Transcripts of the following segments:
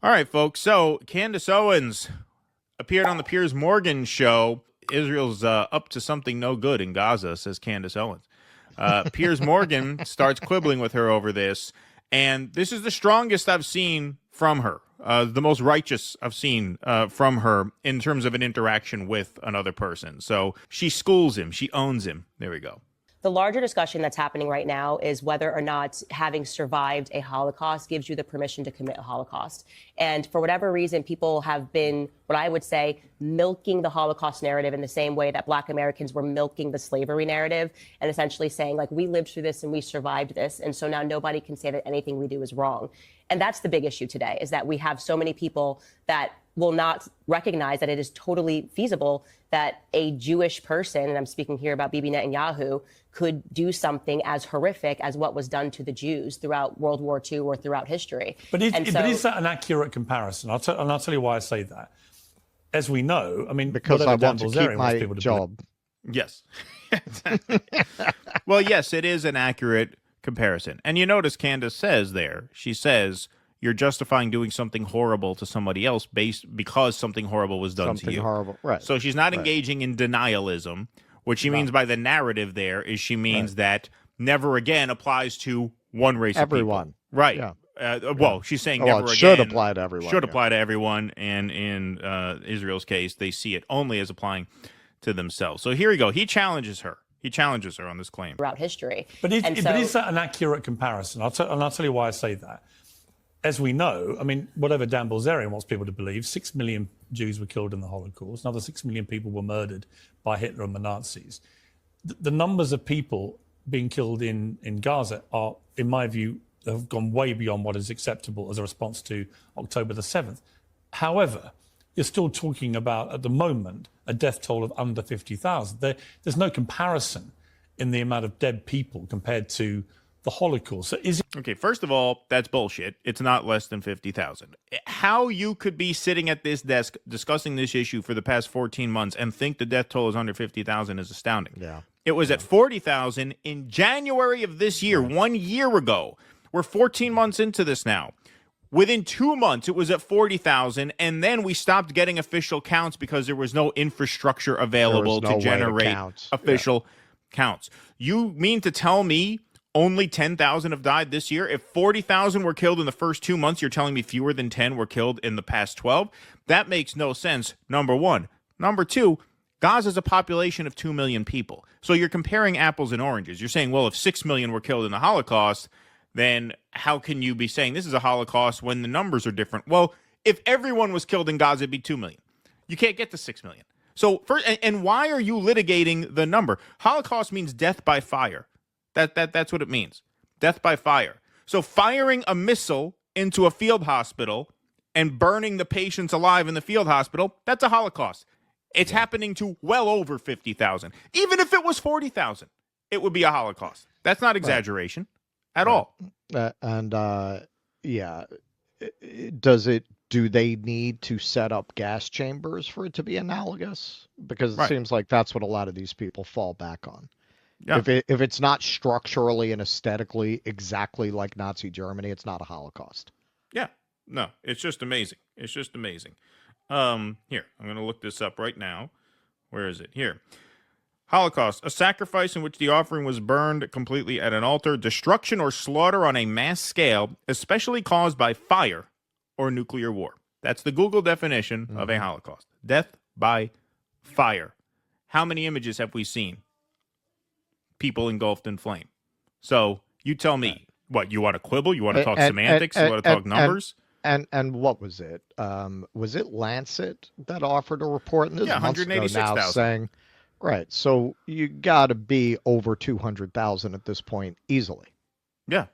All right, folks. So Candace Owens appeared on the Piers Morgan show. Israel's up to something no good in Gaza, says Candace Owens. Piers Morgan starts quibbling with her over this, and this is the strongest I've seen from her, the most righteous I've seen from her in terms of an interaction with another person. So she schools him. She owns him. There we go. The larger discussion that's happening right now is whether or not having survived a Holocaust gives you the permission to commit a Holocaust. And for whatever reason, people have been, what I would say, milking the Holocaust narrative in the same way that Black Americans were milking the slavery narrative and essentially saying, like, we lived through this and we survived this. And so now nobody can say that anything we do is wrong. And that's the big issue today, is that we have so many people that will not recognize that it is totally feasible that a Jewish person, and I'm speaking here about Bibi Netanyahu, could do something as horrific as what was done to the Jews throughout World War II or throughout history. But is that an accurate comparison? I'll tell you why I say that. As we know, I mean, because I want to keep my job. Yes. Well, yes, it is an accurate comparison. And you notice Candace says there, she says, you're justifying doing something horrible to somebody else because something horrible was done to you. Something horrible, right. So she's not engaging in denialism. What she means by the narrative there is she means that never again applies to one race everyone. Of people. Right. Yeah. Well, she's saying never again. Should apply to everyone. Should apply to everyone. And in Israel's case, they see it only as applying to themselves. So here we go. He challenges her. He challenges her on this claim. Throughout history. But is that an accurate comparison? I'll tell you why I say that. As we know, I mean, whatever Dan Bilzerian wants people to believe, 6 million Jews were killed in the Holocaust. Another 6 million people were murdered by Hitler and the Nazis. The numbers of people being killed in Gaza are, in my view, have gone way beyond what is acceptable as a response to October the 7th. However, you're still talking about, at the moment, a death toll of under 50,000. There's no comparison in the amount of dead people compared to the Holocaust. So okay, first of all, that's bullshit. It's not less than 50,000. How you could be sitting at this desk discussing this issue for the past 14 months and think the death toll is under 50,000 is astounding. Yeah. It was at 40,000 in January of this year, 1 year ago. We're 14 months into this now. Within 2 months, it was at 40,000, and then we stopped getting official counts because there was no infrastructure available to generate official counts. You mean to tell me only 10,000 have died this year? If 40,000 were killed in the first 2 months, you're telling me fewer than 10 were killed in the past 12? That makes no sense, number one. Number two, Gaza is a population of 2 million people. So you're comparing apples and oranges. You're saying, well, if 6 million were killed in the Holocaust, then how can you be saying this is a Holocaust when the numbers are different? Well, if everyone was killed in Gaza, it'd be 2 million. You can't get to 6 million. So first, and why are you litigating the number? Holocaust means death by fire. That's what it means. Death by fire. So firing a missile into a field hospital and burning the patients alive in the field hospital, that's a Holocaust. It's happening to well over 50,000. Even if it was 40,000, it would be a Holocaust. That's not exaggeration at all. Do they need to set up gas chambers for it to be analogous? Because it seems like that's what a lot of these people fall back on. Yeah. If it's not structurally and aesthetically exactly like Nazi Germany, it's not a Holocaust. Yeah. No, it's just amazing. It's just amazing. Here, I'm going to look this up right now. Where is it? Here. Holocaust, a sacrifice in which the offering was burned completely at an altar, destruction or slaughter on a mass scale, especially caused by fire or nuclear war. That's the Google definition of a Holocaust. Death by fire. How many images have we seen? People engulfed in flame. So you tell me, what, you want to quibble? You want to talk semantics? You want to talk numbers? And what was it? Was it Lancet that offered a report in this 186,000 saying, right, so you got to be over 200,000 at this point easily. Yeah,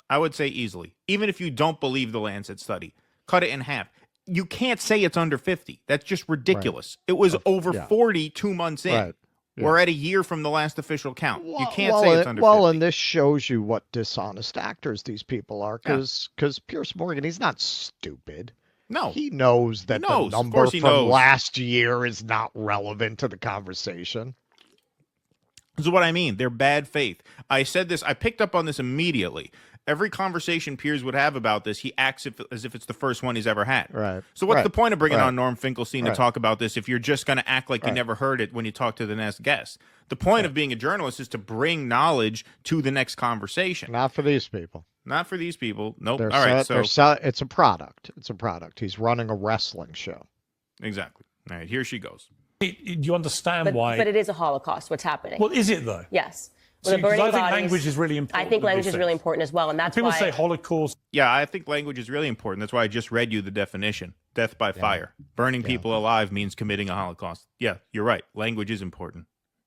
I would say easily. Even if you don't believe the Lancet study, cut it in half. You can't say it's under 50. That's just ridiculous. Right. It was over 40 2 months in. Right. Yeah. We're at a year from the last official count. You can't say it's under 50. Well, and this shows you what dishonest actors these people are, because Piers Morgan, he's not stupid. No. He knows that the number from last year is not relevant to the conversation. This is what I mean. They're bad faith. I said this. I picked up on this immediately. every conversation Piers would have about this, he acts as if it's the first one he's ever had. Right. So what's Right. the point of bringing Right. on Norm Finkelstein to Right. talk about this if you're just going to act like you never heard it when you talk to the next guest? The point of being a journalist is to bring knowledge to the next conversation. Not for these people. Not for these people. Nope. They're All right. So it's a product. It's a product. He's running a wrestling show. exactly. All right. Here she goes. Do you understand why? But it is a Holocaust, what's happening. Well, is it though? Yes. See, The 'cause burning I think bodies, language is really important. I think in language these is really things. important as well, and that's People why say Holocaust. Yeah, I think language is really important. That's why I just read you the definition. Death by fire. Burning people alive means committing a Holocaust. Yeah, you're right. Language is important.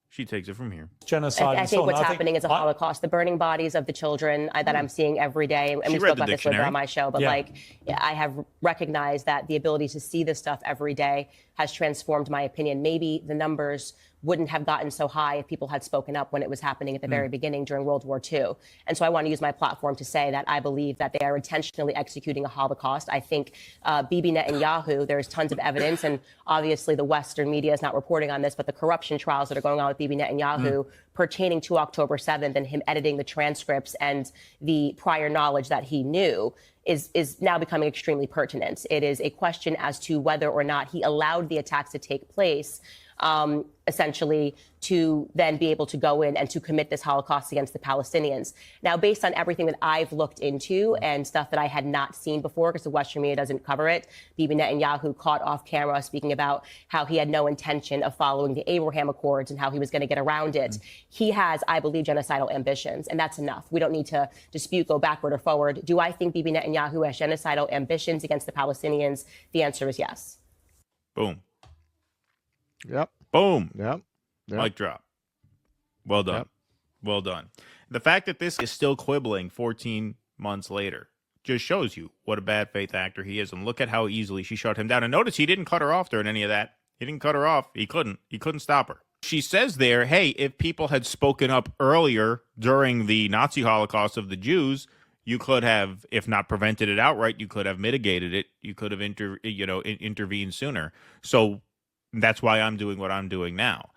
She takes it from here. Genocide. I and so think on. what's happening is a Holocaust. The burning bodies of the children that I'm seeing every day, and we read spoke the about this dictionary. on my show, but I have recognized that the ability to see this stuff every day has transformed my opinion. Maybe the numbers wouldn't have gotten so high if people had spoken up when it was happening at the very beginning during World War II. And so I want to use my platform to say that I believe that they are intentionally executing a Holocaust. I think Bibi Netanyahu, there's tons of evidence, and obviously the Western media is not reporting on this, but the corruption trials that are going on with Bibi Netanyahu pertaining to October 7th and him editing the transcripts and the prior knowledge that he knew is now becoming extremely pertinent. It is a question as to whether or not he allowed the attacks to take place, essentially to then be able to go in and to commit this Holocaust against the Palestinians. Now, based on everything that I've looked into and stuff that I had not seen before, because the Western media doesn't cover it, Bibi Netanyahu caught off camera speaking about how he had no intention of following the Abraham Accords and how he was going to get around it. He has, I believe, genocidal ambitions, and that's enough. We don't need to dispute, go backward or forward. Do I think Bibi Netanyahu has genocidal ambitions against the Palestinians? The answer is yes. Boom. Yep. Boom. Yep. Mic drop. Well done. Yep. Well done. The fact that this is still quibbling 14 months later just shows you what a bad faith actor he is. And look at how easily she shut him down. And notice he didn't cut her off during any of that. He didn't cut her off. He couldn't. He couldn't stop her. She says there, hey, if people had spoken up earlier during the Nazi Holocaust of the Jews, you could have, if not prevented it outright, you could have mitigated it. You could have intervened sooner. So that's why I'm doing what I'm doing now.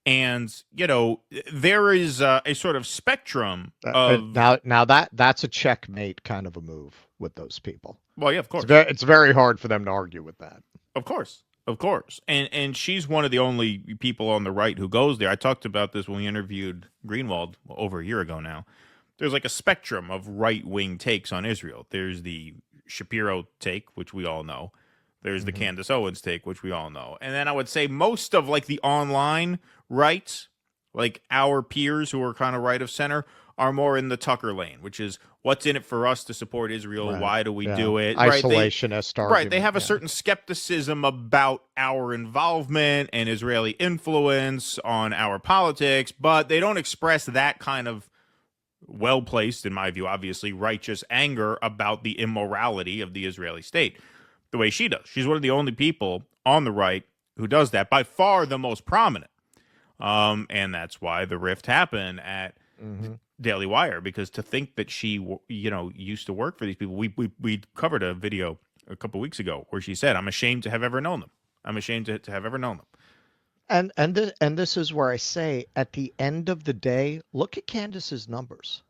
And, there is a sort of spectrum of... Now that's a checkmate kind of a move with those people. Well, yeah, of course. It's very hard for them to argue with that. Of course. Of course. And she's one of the only people on the right who goes there. I talked about this when we interviewed Greenwald over a year ago now. There's like a spectrum of right-wing takes on Israel. There's the Shapiro take, which we all know. There's the Candace Owens take, which we all know. And then I would say most of like the online right, like our peers who are kind of right of center, are more in the Tucker lane, which is what's in it for us to support Israel? Right. Why do we do it? Isolationist argument. Right. They have a certain skepticism about our involvement and Israeli influence on our politics, but they don't express that kind of well-placed, in my view, obviously, righteous anger about the immorality of the Israeli state the way she does. She's one of the only people on the right who does that, by far the most prominent. And that's why the rift happened at Daily Wire, because to think that she, used to work for these people, we covered a video a couple weeks ago where she said, I'm ashamed to have ever known them. I'm ashamed to have ever known them. And this is where I say, at the end of the day, look at Candace's numbers.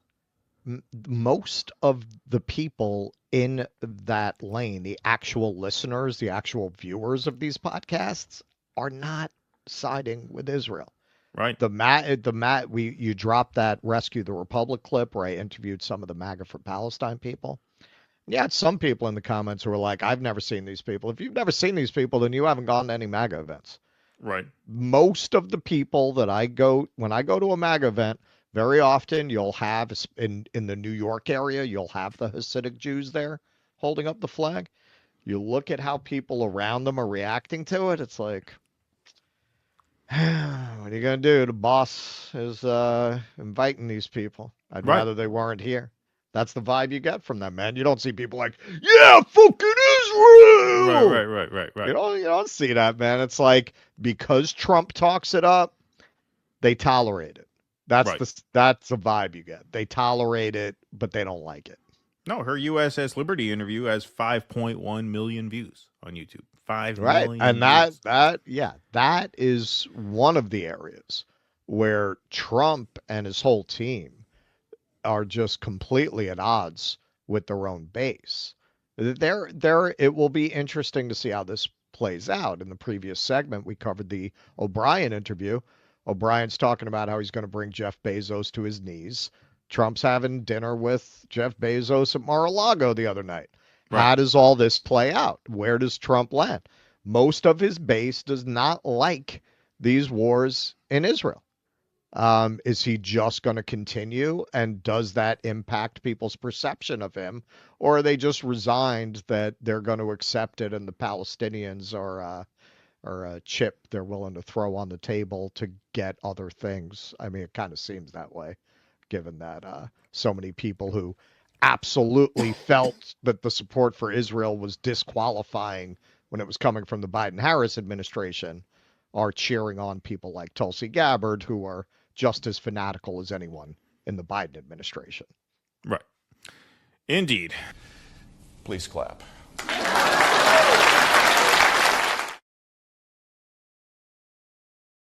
Most of the people in that lane, the actual listeners, the actual viewers of these podcasts, are not siding with Israel. Right. You dropped that Rescue the Republic clip where I interviewed some of the MAGA for Palestine people. Yeah, some people in the comments who were like, I've never seen these people. If you've never seen these people, then you haven't gone to any MAGA events. Right. Most of the people that when I go to a MAGA event, very often you'll have, in the New York area, you'll have the Hasidic Jews there holding up the flag. You look at how people around them are reacting to it, it's like, what are you going to do? The boss is inviting these people. I'd rather they weren't here. That's the vibe you get from them, man. You don't see people like, yeah, fucking Israel! Right. You don't see that, man. It's like, because Trump talks it up, they tolerate it. That's the vibe you get. They tolerate it, but they don't like it. No, her USS Liberty interview has 5.1 million views on YouTube. 5 million And views. that is one of the areas where Trump and his whole team are just completely at odds with their own base. It will be interesting to see how this plays out. In the previous segment, we covered the O'Brien interview. O'Brien's talking about how he's going to bring Jeff Bezos to his knees. Trump's having dinner with Jeff Bezos at Mar-a-Lago the other night. Right. How does all this play out? Where does Trump land? Most of his base does not like these wars in Israel. Is he just going to continue? And does that impact people's perception of him? Or are they just resigned that they're going to accept it and the Palestinians are a chip they're willing to throw on the table to get other things? I mean, it kind of seems that way, given that so many people who absolutely felt that the support for Israel was disqualifying when it was coming from the Biden-Harris administration are cheering on people like Tulsi Gabbard, who are just as fanatical as anyone in the Biden administration. Right. Indeed. Please clap.